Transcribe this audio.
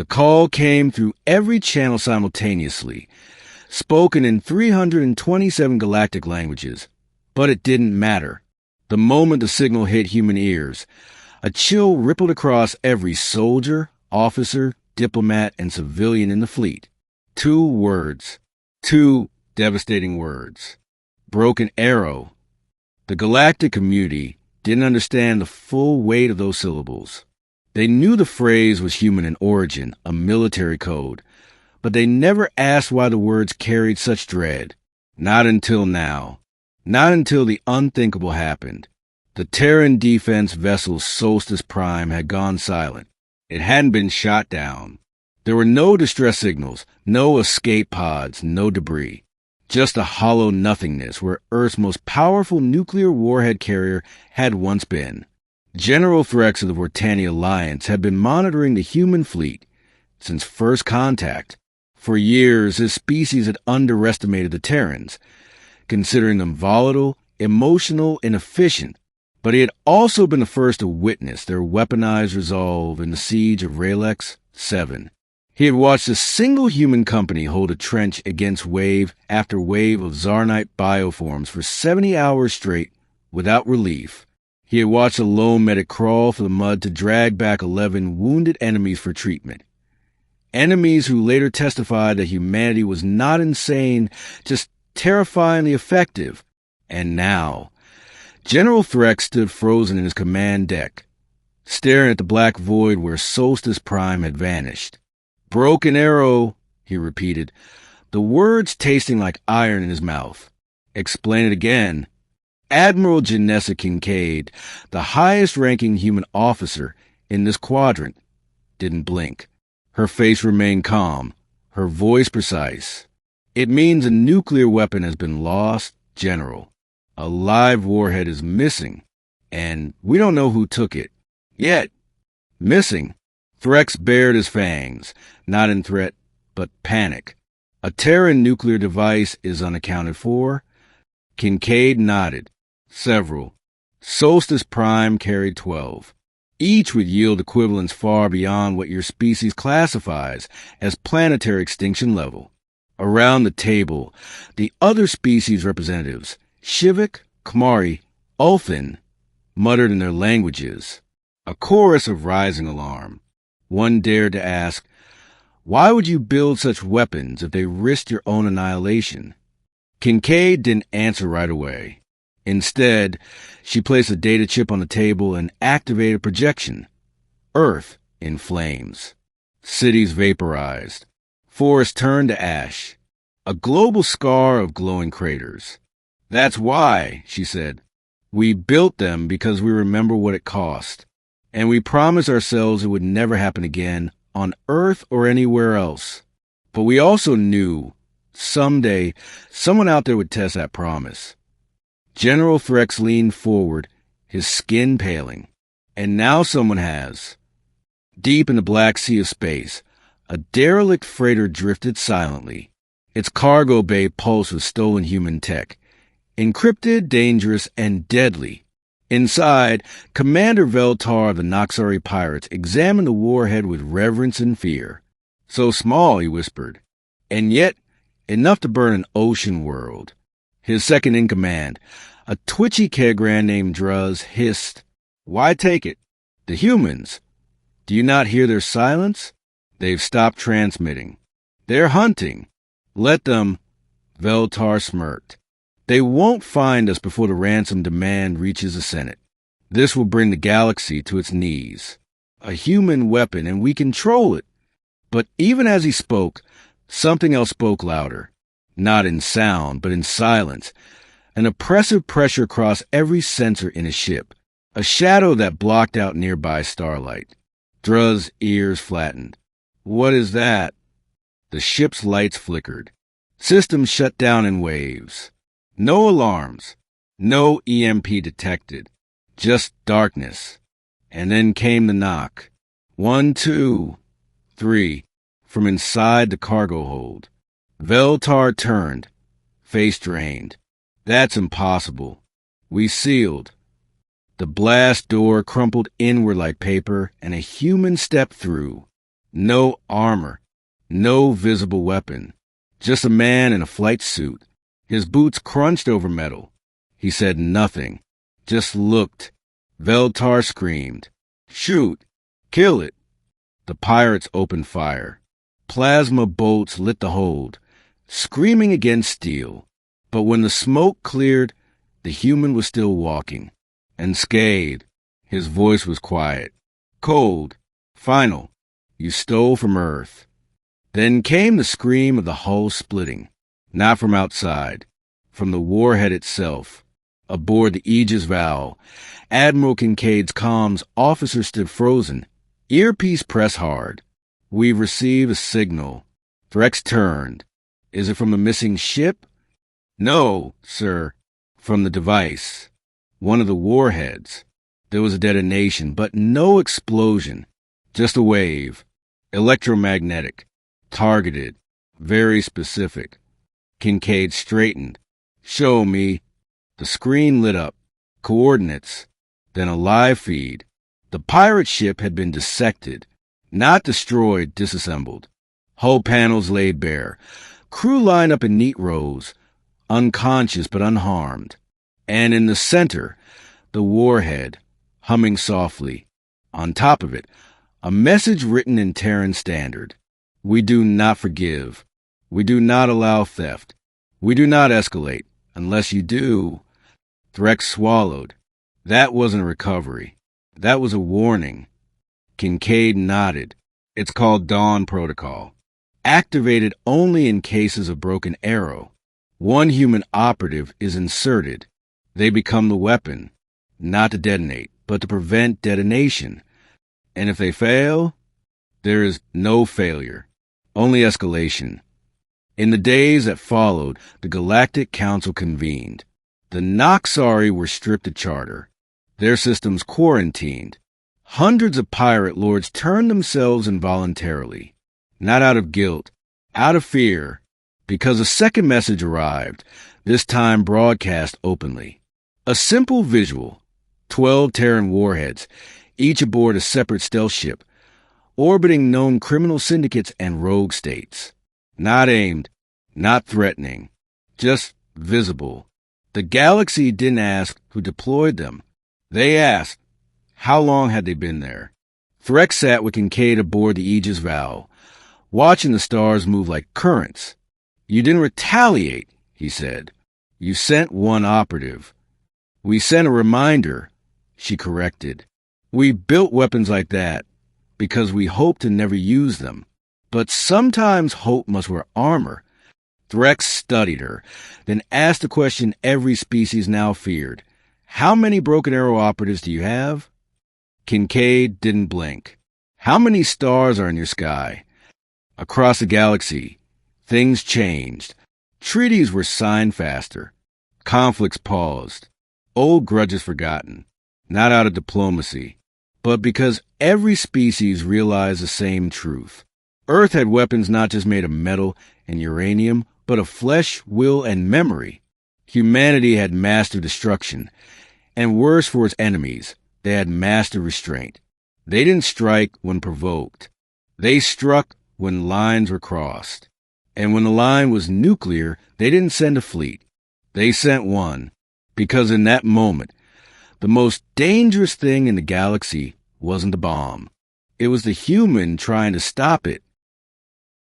The call came through every channel simultaneously, spoken in 327 galactic languages. But it didn't matter. The moment the signal hit human ears, a chill rippled across every soldier, officer, diplomat, and civilian in the fleet. 2 words. 2 devastating words. Broken arrow. The galactic community didn't understand the full weight of those syllables. They knew the phrase was human in origin, a military code, but they never asked why the words carried such dread. Not until now. Not until the unthinkable happened. The Terran defense vessel Solstice Prime had gone silent. It hadn't been shot down. There were no distress signals, no escape pods, no debris. Just a hollow nothingness where Earth's most powerful nuclear warhead carrier had once been. General Threx of the Vortani Alliance had been monitoring the human fleet since first contact. For years, his species had underestimated the Terrans, considering them volatile, emotional, and efficient. But he had also been the first to witness their weaponized resolve in the siege of Ralex 7. He had watched a single human company hold a trench against wave after wave of Zarnite bioforms for 70 hours straight without relief. He had watched a lone medic crawl through the mud to drag back 11 wounded enemies for treatment. Enemies who later testified that humanity was not insane, just terrifyingly effective. And now, General Threx stood frozen in his command deck, staring at the black void where Solstice Prime had vanished. Broken arrow, he repeated, the words tasting like iron in his mouth. Explain it again. Admiral Janessa Kincaid, the highest-ranking human officer in this quadrant, didn't blink. Her face remained calm, her voice precise. It means a nuclear weapon has been lost, General. A live warhead is missing, and we don't know who took it. Yet. Missing. Threx bared his fangs, not in threat, but panic. A Terran nuclear device is unaccounted for. Kincaid nodded. Several. Solstice Prime carried 12. Each would yield equivalents far beyond what your species classifies as planetary extinction level. Around the table, the other species representatives, Shivik, Kmari, Ulthin, muttered in their languages. A chorus of rising alarm. One dared to ask, why would you build such weapons if they risked your own annihilation? Kincaid didn't answer right away. Instead, she placed a data chip on the table and activated projection. Earth in flames. Cities vaporized. Forests turned to ash. A global scar of glowing craters. That's why, she said. We built them because we remember what it cost. And we promised ourselves it would never happen again on Earth or anywhere else. But we also knew someday someone out there would test that promise. General Threx leaned forward, his skin paling. And now someone has. Deep in the black sea of space, a derelict freighter drifted silently. Its cargo bay pulsed with stolen human tech. Encrypted, dangerous, and deadly. Inside, Commander Veltar of the Noxari pirates examined the warhead with reverence and fear. So small, he whispered, and yet enough to burn an ocean world. His second-in-command, a twitchy Kegran named Druz, hissed, Why take it? The humans. Do you not hear their silence? They've stopped transmitting. They're hunting. Let them. Veltar smirked. They won't find us before the ransom demand reaches the Senate. This will bring the galaxy to its knees. A human weapon, and we control it. But even as he spoke, something else spoke louder. Not in sound, but in silence. An oppressive pressure across every sensor in his ship. A shadow that blocked out nearby starlight. Druz's ears flattened. What is that? The ship's lights flickered. Systems shut down in waves. No alarms. No EMP detected. Just darkness. And then came the knock. 1, 2, 3. From inside the cargo hold. Veltar turned. Face drained. That's impossible. We sealed. The blast door crumpled inward like paper, and a human stepped through. No armor. No visible weapon. Just a man in a flight suit. His boots crunched over metal. He said nothing. Just looked. Veltar screamed. Shoot! Kill it! The pirates opened fire. Plasma bolts lit the hold, screaming against steel. But when the smoke cleared, the human was still walking. Unscathed. His voice was quiet. Cold. Final. You stole from Earth. Then came the scream of the hull splitting. Not from outside. From the warhead itself. Aboard the Aegis valve, Admiral Kincaid's comms officer stood frozen. Earpiece pressed hard. We've received a signal. Threx turned. Is it from the missing ship? No, sir. From the device. One of the warheads. There was a detonation, but no explosion. Just a wave. Electromagnetic. Targeted. Very specific. Kincaid straightened. Show me. The screen lit up. Coordinates. Then a live feed. The pirate ship had been dissected. Not destroyed, disassembled. Hull panels laid bare. Crew lined up in neat rows. Unconscious but unharmed. And in the center, the warhead, humming softly. On top of it, a message written in Terran standard. We do not forgive. We do not allow theft. We do not escalate. Unless you do. Threx swallowed. That wasn't a recovery. That was a warning. Kincaid nodded. It's called Dawn Protocol. Activated only in cases of broken arrow. One human operative is inserted. They become the weapon. Not to detonate, but to prevent detonation. And if they fail, there is no failure. Only escalation. In the days that followed, the Galactic Council convened. The Noxari were stripped of charter. Their systems quarantined. Hundreds of pirate lords turned themselves involuntarily. Not out of guilt, out of fear. Because a second message arrived, this time broadcast openly. A simple visual. 12 Terran warheads, each aboard a separate stealth ship, orbiting known criminal syndicates and rogue states. Not aimed, not threatening, just visible. The galaxy didn't ask who deployed them. They asked, how long had they been there? Threx sat with Kincaid aboard the Aegis valve, watching the stars move like currents. You didn't retaliate, he said. You sent one operative. We sent a reminder, she corrected. We built weapons like that because we hoped to never use them. But sometimes hope must wear armor. Threx studied her, then asked the question every species now feared. How many broken arrow operatives do you have? Kincaid didn't blink. How many stars are in your sky? Across the galaxy, things changed. Treaties were signed faster. Conflicts paused. Old grudges forgotten. Not out of diplomacy, but because every species realized the same truth. Earth had weapons not just made of metal and uranium, but of flesh, will, and memory. Humanity had mastered destruction, and worse for its enemies, they had mastered restraint. They didn't strike when provoked. They struck when lines were crossed. And when the line was nuclear, they didn't send a fleet. They sent one, because in that moment, the most dangerous thing in the galaxy wasn't the bomb. It was the human trying to stop it.